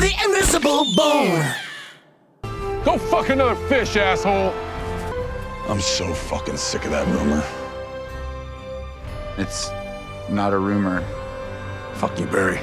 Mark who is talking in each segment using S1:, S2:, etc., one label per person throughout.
S1: the invisible bone.
S2: Go fuck another fish, asshole.
S3: I'm so fucking sick of that rumor.
S4: It's not a rumor.
S3: Fuck you, Barry.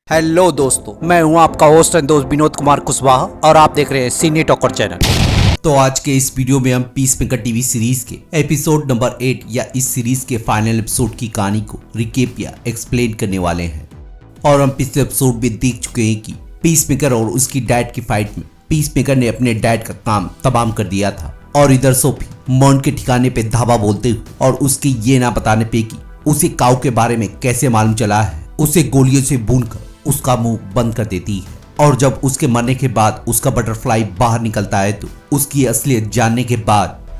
S5: Hello दोस्तों, मैं हूं आपका host and दोस्त विनोद कुमार कुशवाहा और आप देख रहे हैं सिने टॉकर चैनल। तो आज के इस वीडियो में हम पीसमेकर टीवी सीरीज के एपिसोड नंबर 8 या इस सीरीज के फाइनल एपिसोड की कहानी को रिकेप या एक्सप्लेन करने वाले हैं। और हम पिछले एपिसोड में देख चुके हैं कि पीसमेकर और उसकी डैड की फाइट में पीसमेकर ने अपने डैड का काम तमाम कर दिया था और इधर सोफी मॉन्ट के ठिकाने पे धावा बोलते हुए और उसके ये ना बताने पे कि उसे काऊ के बारे में कैसे मालूम चला है, उसे गोलियों से भूनकर उसका मुंह बंद कर देती है। और जब उसके मरने के बाद उसका बटरफ्लाई बाहर निकलता है तो उसकी असलियत जानने के बाद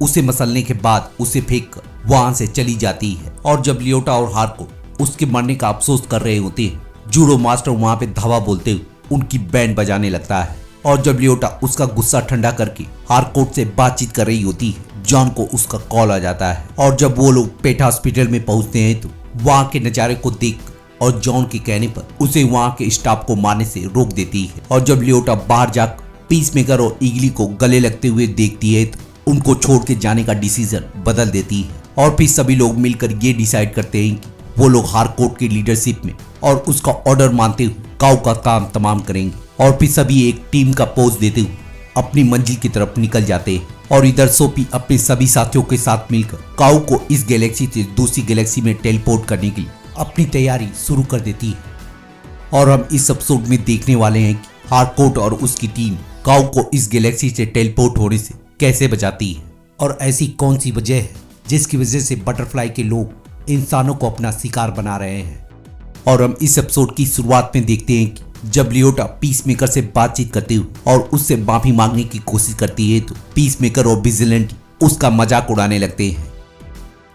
S5: उसे मसलने के बाद उसे फेंक कर वहां से चली जाती है। और जब लियोटा और हार्कोट उसके मरने का अफसोस कर रहे होते हैं, जूडो मास्टर वहां पे धावा बोलते हुए उनकी बैंड बजाने लगता है। और जब लियोटा उसका गुस्सा ठंडा करके हार्कोट से बातचीत कर रही होती है, जॉन को उसका कॉल आ जाता है। और जब वो लोग पेट हॉस्पिटल में पहुंचते हैं तो वहां के नजारे को देख और जॉन के कहने पर उसे वहां के स्टाफ को मारने से रोक देती है। और जब लियोटा बाहर जाकर पीसमेकर और ईगली को गले लगते हुए देखती है तो उनको छोड़ के जाने का डिसीजन बदल देती है। और फिर सभी लोग मिलकर ये डिसाइड करते हैं कि वो लोग हार्कोट की लीडरशिप में और उसका ऑर्डर मानते हुए काऊ का काम तमाम करेंगे। और फिर सभी एक टीम का पोज देते हुए अपनी मंजिल की तरफ निकल जाते हैं। और इधर सोफी अपने सभी साथियों के साथ मिलकर काऊ को इस गैलेक्सी से दूसरी गैलेक्सी में टेलीपोर्ट करने के लिए अपनी तैयारी शुरू कर देती है। और हम इस एपिसोड में देखने वाले हैं कि हार्कोट और उसकी टीम काऊ को इस गैलेक्सी से टेलीपोर्ट होने से कैसे बचाती है और ऐसी कौन सी वजह है जिसकी वजह से बटरफ्लाई के लोग इंसानों को अपना शिकार बना रहे हैं। और हम इस एपिसोड की शुरुआत में देखते हैं कि जब लियोटा पीसमेकर से बातचीत करते हुए और उससे माफी मांगने की कोशिश करती है तो पीसमेकर और विजिलेंट उसका मजाक उड़ाने लगते हैं।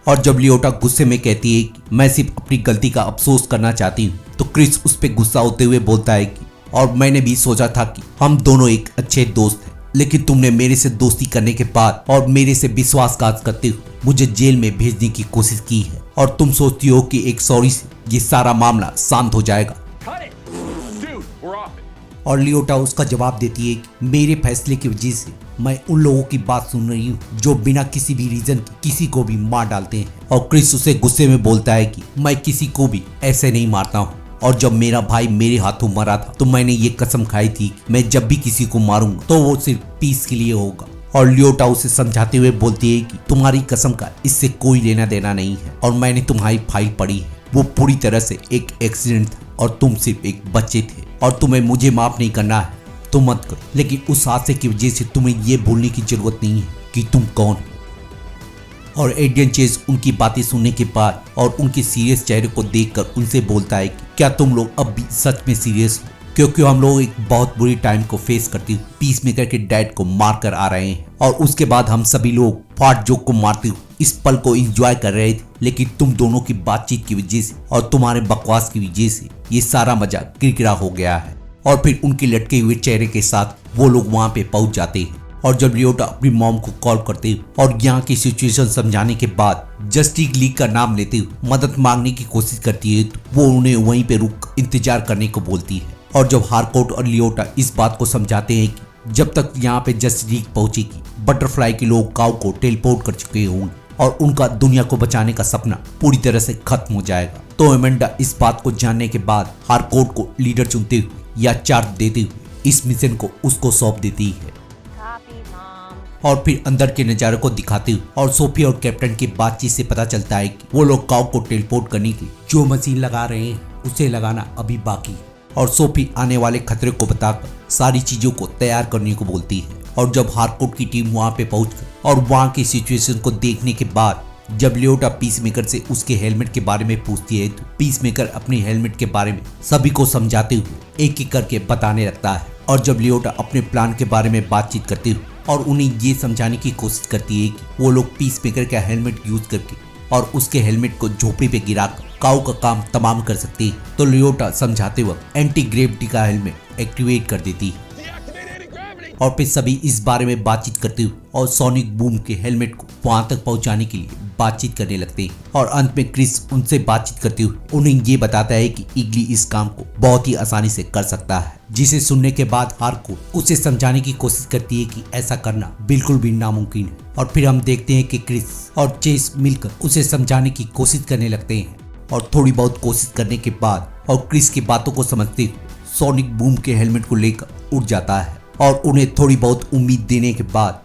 S5: और जब लियोटा गुस्से में कहती है कि मैं सिर्फ अपनी गलती का अफसोस करना चाहती हूँ तो क्रिस उस पर गुस्सा होते हुए बोलता है कि और मैंने भी सोचा था कि हम दोनों एक अच्छे दोस्त हैं, लेकिन तुमने मेरे से दोस्ती करने के बाद और मेरे से विश्वासघात करते हुए मुझे जेल में भेजने की कोशिश की है और तुम सोचती हो कि एक सॉरी से ये सारा मामला शांत हो जाएगा। और लियोटा उसका जवाब देती है कि मेरे फैसले की वजह से मैं उन लोगों की बात सुन रही हूँ जो बिना किसी भी रीजन के किसी को भी मार डालते हैं। और क्रिस उसे गुस्से में बोलता है कि मैं किसी को भी ऐसे नहीं मारता हूँ और जब मेरा भाई मेरे हाथों मरा था तो मैंने ये कसम खाई थी कि मैं जब भी किसी को मारूंगा तो वो सिर्फ पीस के लिए होगा। और लियोटा उसे समझाते हुए बोलती है कि तुम्हारी कसम का इससे कोई लेना देना नहीं है और मैंने तुम्हारी फाइल पढ़ी है, वो पूरी तरह से एक एक्सीडेंट था और तुम सिर्फ एक बच्चे थे और तुम्हें मुझे माफ नहीं करना है तो मत करो, लेकिन उस हादसे की वजह से तुम्हें ये भूलने की जरूरत नहीं है कि तुम कौन हो। और एड्रियन चेज उनकी बातें सुनने के बाद और उनके सीरियस चेहरे को देखकर उनसे बोलता है कि क्या तुम लोग अब भी सच में सीरियस हो, क्योंकि हम लोग एक बहुत बुरी टाइम को फेस करते हुए पीसमेकर के डैड को मार कर आ रहे हैं और उसके बाद हम सभी लोग फाट जोक को मारते हुए इस पल को एंजॉय कर रहे थे, लेकिन तुम दोनों की बातचीत की वजह से और तुम्हारे बकवास की वजह से ये सारा मजा किरकिरा हो गया है। और फिर उनके लटके हुए चेहरे के साथ वो लोग वहां पे पहुंच जाते हैं। और जब लियोटा अपनी मॉम को कॉल करते हुए और यहाँ की सिचुएशन समझाने के बाद जस्टिस लीग का नाम लेते हुए मदद मांगने की कोशिश करती है तो वो उन्हें वहीं पे रुक इंतजार करने को बोलती है। और जब हार्कोट और लियोटा इस बात को समझाते हैं कि जब तक यहाँ पे जस्टिस लीग पहुंचेगी बटरफ्लाई के लोग काऊ को टेलीपोर्ट कर चुके होंगे और उनका दुनिया को बचाने का सपना पूरी तरह से खत्म हो जाएगा। तो एमेंडा इस बात को जानने के बाद हार्कोट को लीडर चुनते हुए या चार्ज देते हुए इस मिशन को उसको सौंप देती है। और फिर अंदर के नजारे को दिखाते हुए और सोफी और कैप्टन की बातचीत से पता चलता है कि वो लोग काऊ को टेलीपोर्ट करने के लिए जो मशीन लगा रहे हैं उसे लगाना अभी बाकी है। और सोफी आने वाले खतरे को बताकर सारी चीजों को तैयार करने को बोलती है। और जब हार्कोट की टीम वहां पे पहुंचकर और वहां की सिचुएशन को देखने के बाद जब लियोटा पीसमेकर से उसके हेलमेट के बारे में पूछती है तो पीसमेकर अपनी हेलमेट के बारे में सभी को समझाते हुए एक एक करके बताने लगता है। और जब लियोटा अपने प्लान के बारे में बातचीत करती हुई और उन्हें ये समझाने की कोशिश करती है कि वो लोग पीसमेकर का हेलमेट यूज करके और उसके हेलमेट को झोपड़ी पे गिराकर काऊ का काम तमाम कर सकती है, तो लियोटा समझाते वक्त एंटी ग्रेविटी का हेलमेट एक्टिवेट कर देती है। और फिर सभी इस बारे में बातचीत करते हुए और सोनिक बूम के हेलमेट को वहां तक पहुंचाने के लिए बातचीत करने लगते हैं। और अंत में क्रिस उनसे बातचीत करते हुए उन्हें ये बताता है कि इगली इस काम को बहुत ही आसानी से कर सकता है, जिसे सुनने के बाद हार्कोर्ट उसे समझाने की कोशिश करती है कि ऐसा करना बिल्कुल भी नामुमकिन है। और फिर हम देखते हैं कि क्रिस और चेस मिलकर उसे समझाने की कोशिश करने लगते हैं और थोड़ी बहुत कोशिश करने के बाद और क्रिस की बातों को समझते हुए सोनिक बूम के हेलमेट को लेकर उठ जाता है और उन्हें थोड़ी बहुत उम्मीद देने के बाद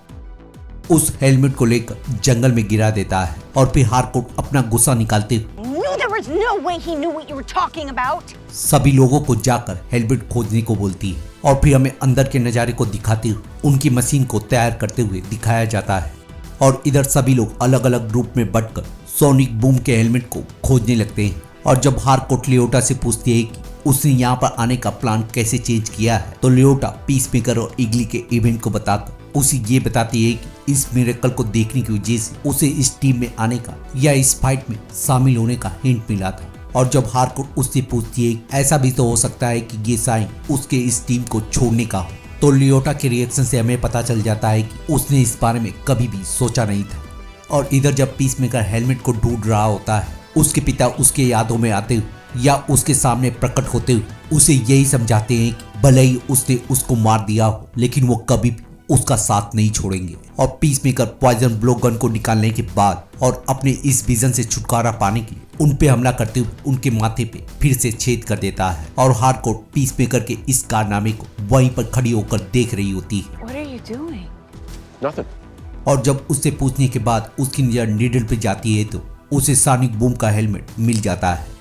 S5: उस हेलमेट को लेकर जंगल में गिरा देता है। और फिर हार्कोर्ट अपना गुस्सा निकालते हुए
S1: There was no way he knew what you were talking about.
S5: सभी लोगों को जाकर हेलमेट खोजने को बोलती है। और फिर हमें अंदर के नज़ारे को दिखाते हुए उनकी मशीन को तैयार करते हुए दिखाया जाता है। और इधर सभी लोग अलग अलग ग्रुप में बंटकर सोनिक बूम के हेलमेट को खोजने लगते हैं। और जब हार्कोर्ट लियोटा से पूछती है कि उसने यहाँ पर आने का प्लान कैसे चेंज किया है, तो लियोटा पीसमेकर और इगली के इवेंट को बताकर उसे ये बताती है कि इस मिरेकल को देखने की वजह से उसे इस टीम में आने का या इस फाइट में शामिल होने का हिंट मिला था। और जब हार्कोर्ट उससे पूछती है ऐसा भी तो हो सकता है कि ये साइन उसके इस टीम को छोड़ने का हो, तो लियोटा के रिएक्शन से हमें पता चल जाता है कि उसने इस बारे में कभी भी सोचा नहीं था। और इधर जब पीसमेकर हेलमेट को ढूंढ रहा होता है, उसके पिता उसके यादों में आते हुए या उसके सामने प्रकट होते हुए उसे यही समझाते हैं कि भले ही उसने उसको मार दिया हो, लेकिन वो कभी भी उसका साथ नहीं छोड़ेंगे। और पीसमेकर पॉइजन ब्लो गन को निकालने के बाद और अपने इस विजन से छुटकारा पाने के लिए उन पे हमला करते हुए उनके माथे पे फिर से छेद कर देता है। और हार्कोर्ट पीसमेकर के इस कारनामे को वहीं पर खड़ी होकर देख रही होती है।
S1: What are you doing?
S2: Nothing.
S5: और जब उससे पूछने के बाद उसकी नजर नीडल पे जाती है तो उसे सोनिक बूम का हेलमेट मिल जाता है।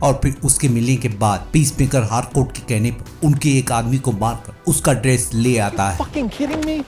S5: और फिर उसके मिलने के बाद पीसमेकर हार्कोर्ट के कहने पर उनके एक आदमी को मारकर उसका ड्रेस ले आता है।
S2: Fucking kidding me?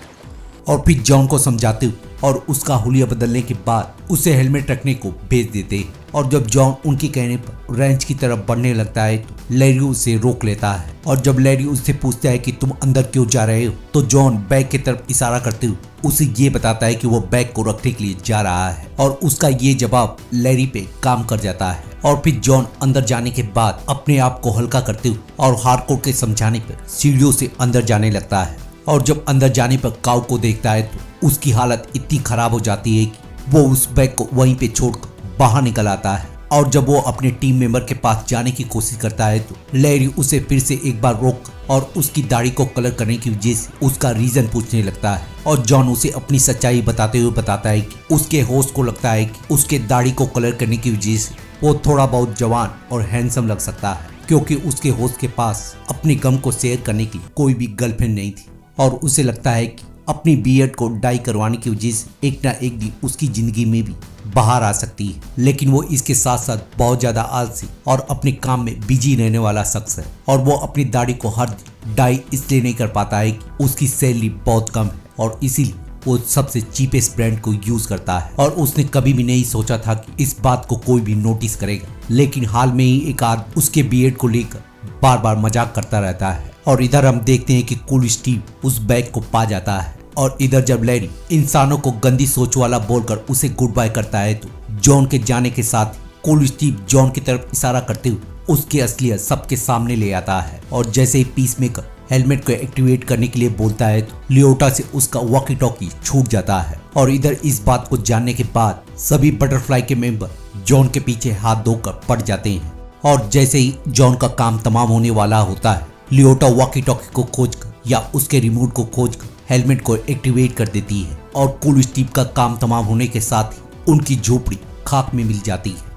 S5: और फिर जॉन को समझाते हुए और उसका हुलिया बदलने के बाद उसे हेलमेट रखने को भेज देते हैं। और जब जॉन उनके कहने पर रेंच की तरफ बढ़ने लगता है तो लैरी उसे रोक लेता है। और जब लैरी उससे पूछता है कि तुम अंदर क्यों जा रहे हो, तो जॉन बैग की तरफ इशारा करते हुए उसे ये बताता है कि वो बैग को रखने के लिए जा रहा है। और उसका ये जवाब लैरी पे काम कर जाता है। और फिर जॉन अंदर जाने के बाद अपने आप को हल्का करते हुए और हार्कोर्ट के समझाने पर सीढ़ियों से अंदर जाने लगता है। और जब अंदर जाने पर काउ को देखता है तो उसकी हालत इतनी खराब हो जाती है कि वो उस बैग को वहीं पे छोड़कर बाहर निकल आता है। और जब वो अपने टीम मेंबर के पास जाने की कोशिश करता है तो लैरी उसे फिर से एक बार रोक और उसकी दाढ़ी को कलर करने की वजह से उसका रीजन पूछने लगता है। और जॉन उसे अपनी सच्चाई बताते हुए बताता है कि उसके होस्ट को लगता है कि उसके दाढ़ी को कलर करने की वजह से वो थोड़ा बहुत जवान और हैंडसम लग सकता है, क्योंकि उसके होस्ट के पास अपने गम को शेयर करने की कोई भी गर्लफ्रेंड नहीं थी। और उसे लगता है कि अपनी बियर्ड को डाई करवाने की वजह से एक ना एक दिन उसकी जिंदगी में भी बाहर आ सकती है। लेकिन वो इसके साथ साथ बहुत ज्यादा आलसी और अपने काम में बिजी रहने वाला शख्स है। और वो अपनी दाढ़ी को हर दिन डाई इसलिए नहीं कर पाता है कि उसकी सैलरी बहुत कम है और इसीलिए वो सबसे चीपेस्ट ब्रांड को यूज करता है। और उसने कभी भी नहीं सोचा था कि इस बात को कोई भी नोटिस करेगा, लेकिन हाल में ही एक आदमी उसके बियर्ड को लेकर बार बार मजाक करता रहता है। और इधर हम देखते हैं कि कूल स्टीव उस बैग को पा जाता है। और इधर जब लैरी इंसानों को गंदी सोच वाला बोलकर उसे गुड बाय करता है तो जॉन के जाने के साथ कूल स्टीव जॉन की तरफ इशारा करते हुए उसकी असलियत सबके सामने ले आता है। और जैसे ही पीसमेकर हेलमेट को एक्टिवेट करने के लिए बोलता है तो लियोटा से उसका वॉकी टॉकी छूट जाता है। और इधर इस बात को जानने के बाद सभी बटरफ्लाई के मेंबर जॉन के पीछे हाथ धोकर पड़ जाते हैं। और जैसे ही जॉन का काम तमाम होने वाला होता है, लियोटा वॉकी टॉकी को खोजकर या उसके रिमोट को खोजकर हेलमेट को एक्टिवेट कर देती है। और कूल स्टीव का काम तमाम होने के साथ ही उनकी झोपड़ी खाक में मिल जाती है।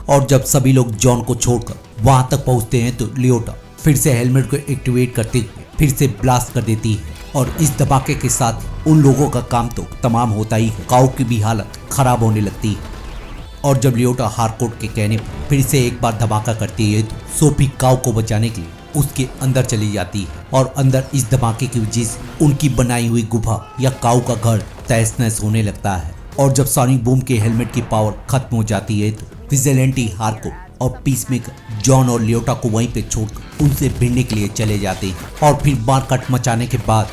S5: और जब सभी लोग जॉन को छोड़कर वहां तक पहुंचते हैं तो लियोटा फिर से हेलमेट को एक्टिवेट करते हुए फिर से ब्लास्ट कर देती है। और इस धमाके के साथ उन लोगों का काम तो तमाम होता ही है, काउ की भी हालत खराब होने लगती है। और जब लियोटा हार्कोर्ट के कहने पर फिर से एक बार धमाका करती है तो सोफी काउ को बचाने के लिए उसके अंदर चली जाती है। और अंदर इस धमाके की वजह से उनकी बनाई हुई गुफा या काउ का घर तहस नहस होने लगता है। और जब सोनिक बूम के हेलमेट की पावर खत्म हो जाती है तो विजिलेंटी हार्कोर्ट और पीसमेकर जॉन और लियोटा को वहीं पे छोड़कर उनसे भिड़ने के लिए चले जाते हैं। और फिर मारकाट मचाने के बाद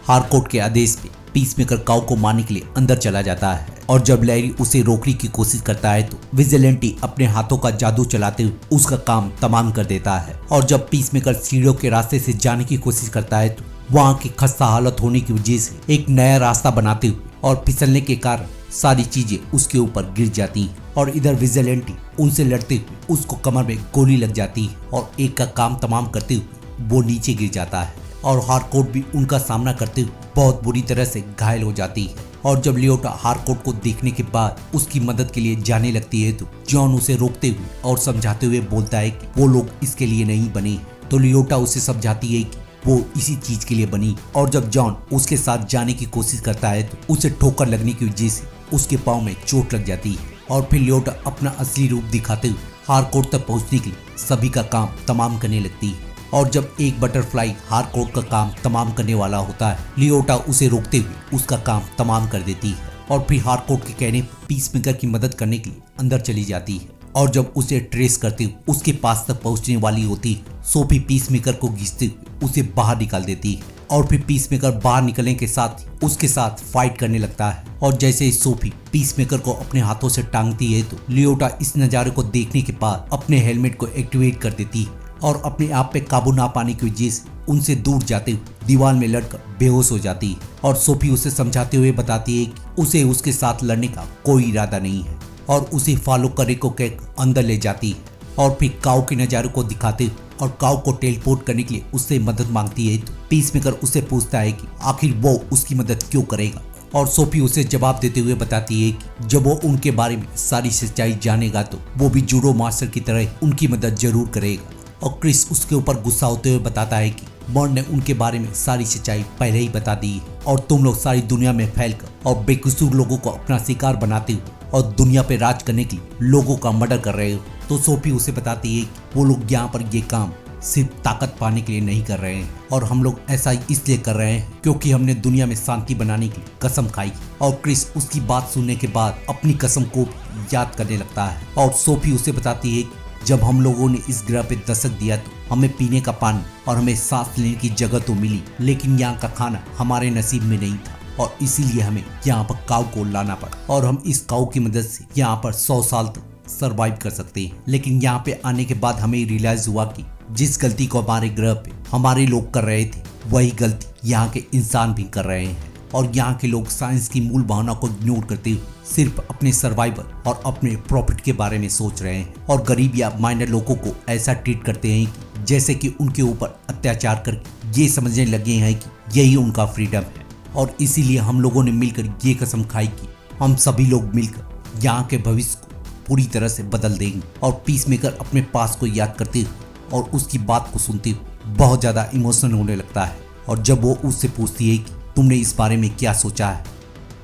S5: हार्कोर्ट के आदेश पे पीसमेकर काउ को मारने के लिए अंदर चला जाता है और जब लैरी उसे रोकने की कोशिश करता है तो विजिलेंटी अपने हाथों का जादू चलाते हुए उसका काम तमाम कर देता है। और जब पीसमेकर सीढ़ियों के रास्ते से जाने की कोशिश करता है तो वहाँ की खस्ता हालत होने की वजह से एक नया रास्ता बनाते हुए और फिसलने के कारण सारी चीजें उसके ऊपर गिर जाती हैं और इधर विजिलेंटी उनसे लड़ते हुए उसको कमर में गोली लग जाती है और एक का काम तमाम करते हुए वो नीचे गिर जाता है और हार्कोर्ट भी उनका सामना करते हुए बहुत बुरी तरह से घायल हो जाती है। और जब लियोटा हार्कोर्ट को देखने के बाद उसकी मदद के लिए जाने लगती है तो जॉन उसे रोकते हुए और समझाते हुए बोलता है कि वो लोग इसके लिए नहीं बने। तो लियोटा उसे समझाती है कि वो इसी चीज के लिए बनी। और जब जॉन उसके साथ जाने की कोशिश करता है तो उसे ठोकर लगने की वजह से उसके पाँव में चोट लग जाती है और फिर लियोटा अपना असली रूप दिखाते हुए हार्कोर्ट तक पहुंचने के लिए सभी का काम तमाम करने लगती है। और जब एक बटरफ्लाई हार्कोर्ट का काम तमाम करने वाला होता है लियोटा उसे रोकते हुए उसका काम तमाम कर देती है और फिर हार्कोर्ट के कहने पर पीसमेकर की मदद करने के लिए अंदर चली जाती है। और जब उसे ट्रेस करते हुए उसके पास तक पहुंचने वाली होती है सोफी पीसमेकर को घिसते हुए उसे बाहर निकाल देती है और फिर पीसमेकर बाहर निकलने के साथ उसके साथ फाइट करने लगता है। और जैसे ही सोफी पीसमेकर को अपने हाथों से टांगती है तो लियोटा इस नज़ारे को देखने के बाद अपने हेलमेट को एक्टिवेट कर देती है और अपने आप पे काबू ना पाने की वजह से उनसे दूर जाते हुए दीवार में लड़कर बेहोश हो जाती है। और सोफी उसे समझाते हुए बताती है कि उसे उसके साथ लड़ने का कोई इरादा नहीं है और उसे फॉलो करे को कहकर अंदर ले जाती है और फिर काउ के नज़ारे को दिखाते हुए और काउ को टेलीपोर्ट करने के लिए उससे मदद मांगती है तो पीसमेकर उससे पूछता है कि आखिर वो उसकी मदद क्यों करेगा। और सोफी उसे जवाब देते हुए बताती है कि जब वो उनके बारे में सारी सच्चाई जानेगा तो वो भी जूडो मास्टर की तरह उनकी मदद जरूर करेगा। और क्रिस उसके ऊपर गुस्सा होते हुए बताता है कि मॉन ने उनके बारे में सारी सच्चाई पहले ही बता दी है और तुम लोग सारी दुनिया में फैलकर और बेकसूर लोगों को अपना शिकार बनाते हुए और दुनिया पे राज करने के लिए लोगों का मर्डर कर रहे हो। तो सोफी उसे बताती है कि वो लोग यहाँ पर ये काम सिर्फ ताकत पाने के लिए नहीं कर रहे हैं और हम लोग ऐसा इसलिए कर रहे हैं क्योंकि हमने दुनिया में शांति बनाने की कसम खाई। और क्रिस उसकी बात सुनने के बाद अपनी कसम को याद करने लगता है और सोफी उसे बताती है कि जब हम लोगों ने इस ग्रह पे दस्तक दिया तो हमें पीने का पानी और हमें सांस लेने की जगह तो मिली लेकिन यहाँ का खाना हमारे नसीब में नहीं था और इसीलिए हमें यहाँ पर काऊ को लाना पड़ा और हम इस काऊ की मदद से यहाँ पर 100 साल तक सरवाइव कर सकते हैं। लेकिन यहाँ पे आने के बाद हमें रियलाइज हुआ कि जिस गलती को हमारे ग्रह पे हमारे लोग कर रहे थे वही गलती यहाँ के इंसान भी कर रहे हैं और यहाँ के लोग साइंस की मूल भावना को इग्नोर करते हुए सिर्फ अपने सर्वाइवल और अपने प्रॉफिट के बारे में सोच रहे हैं और गरीब या माइनर लोगों को ऐसा ट्रीट करते हैं कि जैसे कि उनके ऊपर अत्याचार करके ये समझने लगे हैं कि यही उनका फ्रीडम है। और इसीलिए हम लोगों ने मिलकर ये कसम खाई कि हम सभी लोग मिलकर यहाँ के भविष्य को पूरी तरह से बदल देंगे। और पीसमेकर अपने पास को याद करते हुए और उसकी बात को सुनते हुए बहुत ज़्यादा इमोशनल होने लगता है और जब वो उससे पूछती है कि तुमने इस बारे में क्या सोचा है।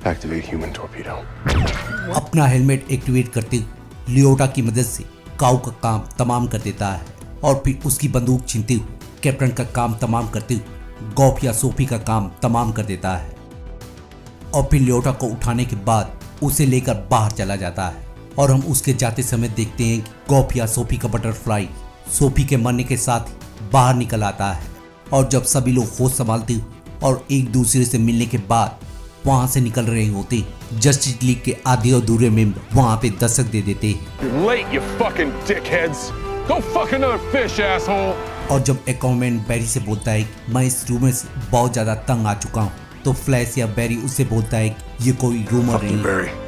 S2: Activate human torpedo.
S5: अपना हेलमेट एक्टिवेट करते हुए लियोटा की मदद से काऊ का काम तमाम कर देता है और फिर उसकी बंदूक छीनते हुए कैप्टन का काम तमाम करते हुए गॉफ या सोफी का काम तमाम कर देता है और फिर लियोटा को उठाने के बाद उसे लेकर बाहर चला जाता है। और हम उसके जाते समय देखते हैं कि गॉफ या सोफी का बटरफ्लाई सोफी के मरने के साथ ही बाहर निकल आता है और जब सभी लोग होश संभालते हुए और एक दूसरे से मिलने के बाद वहां से निकल रहे होते जस्टिस लीग के आधे अधूरे मेंबर वहां पे दस्तक दे देते हैं।
S2: You're late, you fucking dickheads. Go fuck another fish, asshole.
S5: और जब एक्वामैन बैरी से बोलता है कि मैं इस रूमर से बहुत ज्यादा तंग आ चुका हूँ तो फ्लैश या बैरी उससे बोलता है कि ये कोई रूमर नहीं है।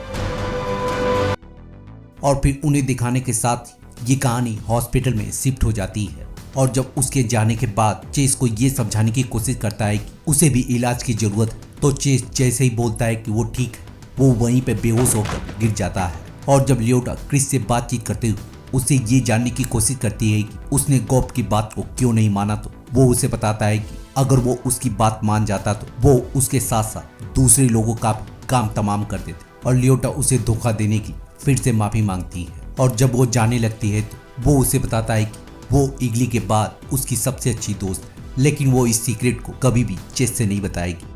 S5: और फिर उन्हें दिखाने के साथ ये कहानी हॉस्पिटल में शिफ्ट हो जाती है और जब उसके जाने के बाद चेस को ये समझाने की कोशिश करता है कि उसे भी इलाज की जरूरत है तो चेस जैसे ही बोलता है कि वो ठीक है वो वहीं पे बेहोश होकर गिर जाता है। और जब लियोटा क्रिस से बातचीत करते हुए उसे ये जानने की कोशिश करती है कि उसने गॉफ की बात को क्यों नहीं माना तो वो उसे बताता है कि अगर वो उसकी बात मान जाता तो वो उसके साथ साथ दूसरे लोगों का काम तमाम कर देते और लियोटा उसे धोखा देने की फिर से माफी मांगती है। और जब वो जाने लगती है तो वो उसे बताता है कि वो इगली के बाद उसकी सबसे अच्छी दोस्त है लेकिन वो इस सीक्रेट को कभी भी चेस से नहीं बताएगी।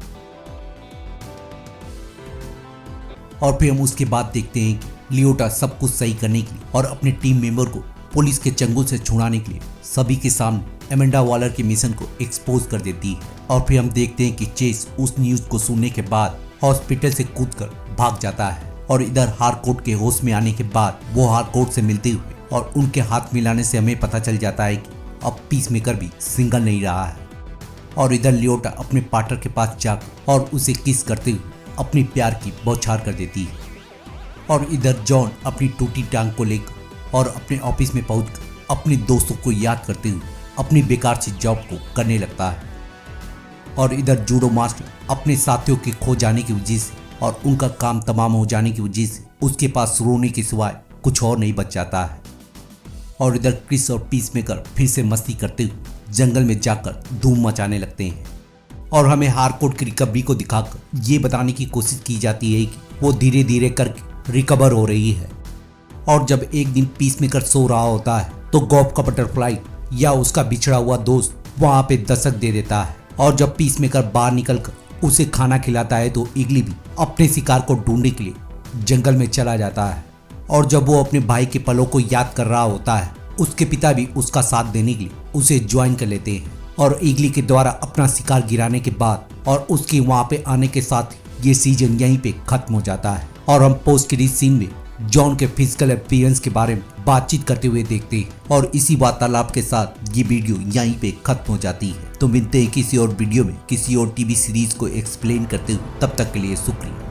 S5: और फिर हम उसके बाद देखते हैं कि लियोटा सब कुछ सही करने के लिए और अपने टीम मेंबर को पुलिस के चंगुल से छुड़ाने के लिए सभी के सामने एमेंडा वॉलर के मिशन को एक्सपोज कर देती है और फिर हम देखते हैं कि चेस उस न्यूज को सुनने के बाद हॉस्पिटल से कूदकर भाग जाता है और इधर हार्कोर्ट के होश में आने के बाद वो हार्कोर्ट से मिलते हुए और उनके हाथ मिलाने से हमें पता चल जाता है कि अब पीसमेकर भी सिंगल नहीं रहा है। और इधर लियोटा अपने पार्टनर के पास जाकर और उसे किस करते हुए अपनी प्यार की बौछार कर देती है। और इधर जॉन अपनी टूटी टांग को लेकर और अपने ऑफिस में पहुंचकर अपने दोस्तों को याद करते हुए अपनी बेकार सी जॉब को करने लगता है। और इधर जूडो मास्टर अपने साथियों के खो जाने की वजह से और उनका काम तमाम हो जाने की वजह से उसके पास रोने के सिवाय कुछ और नहीं बच जाता है। और इधर क्रिस और पीसमेकर फिर से मस्ती करते हुए जंगल में जाकर धूम मचाने लगते हैं और हमें हार्कोर्ट की रिकवरी को दिखाकर ये बताने की कोशिश की जाती है कि वो धीरे धीरे करके रिकवर हो रही है। और जब एक दिन पीसमेकर सो रहा होता है तो गॉब का बटरफ्लाई या उसका बिछड़ा हुआ दोस्त वहां पे दस्तक दे देता है और जब पीसमेकर बाहर निकलकर उसे खाना खिलाता है तो ईगली भी अपने शिकार को ढूंढने के लिए जंगल में चला जाता है। और जब वो अपने भाई के पलों को याद कर रहा होता है उसके पिता भी उसका साथ देने के लिए उसे ज्वाइन कर लेते हैं और ईगली के द्वारा अपना शिकार गिराने के बाद और उसके वहां पे आने के साथ ये सीजन यहीं पे खत्म हो जाता है और हम पोस्ट क्रेडिट सीन में जॉन के फिजिकल अपीयरेंस के बारे में बातचीत करते हुए देखते हैं और इसी वार्तालाप के साथ ये वीडियो यहीं पे खत्म हो जाती है। तो मिलते हैं किसी और वीडियो में किसी और टीवी सीरीज को एक्सप्लेन करते हुए, तब तक के लिए शुक्रिया।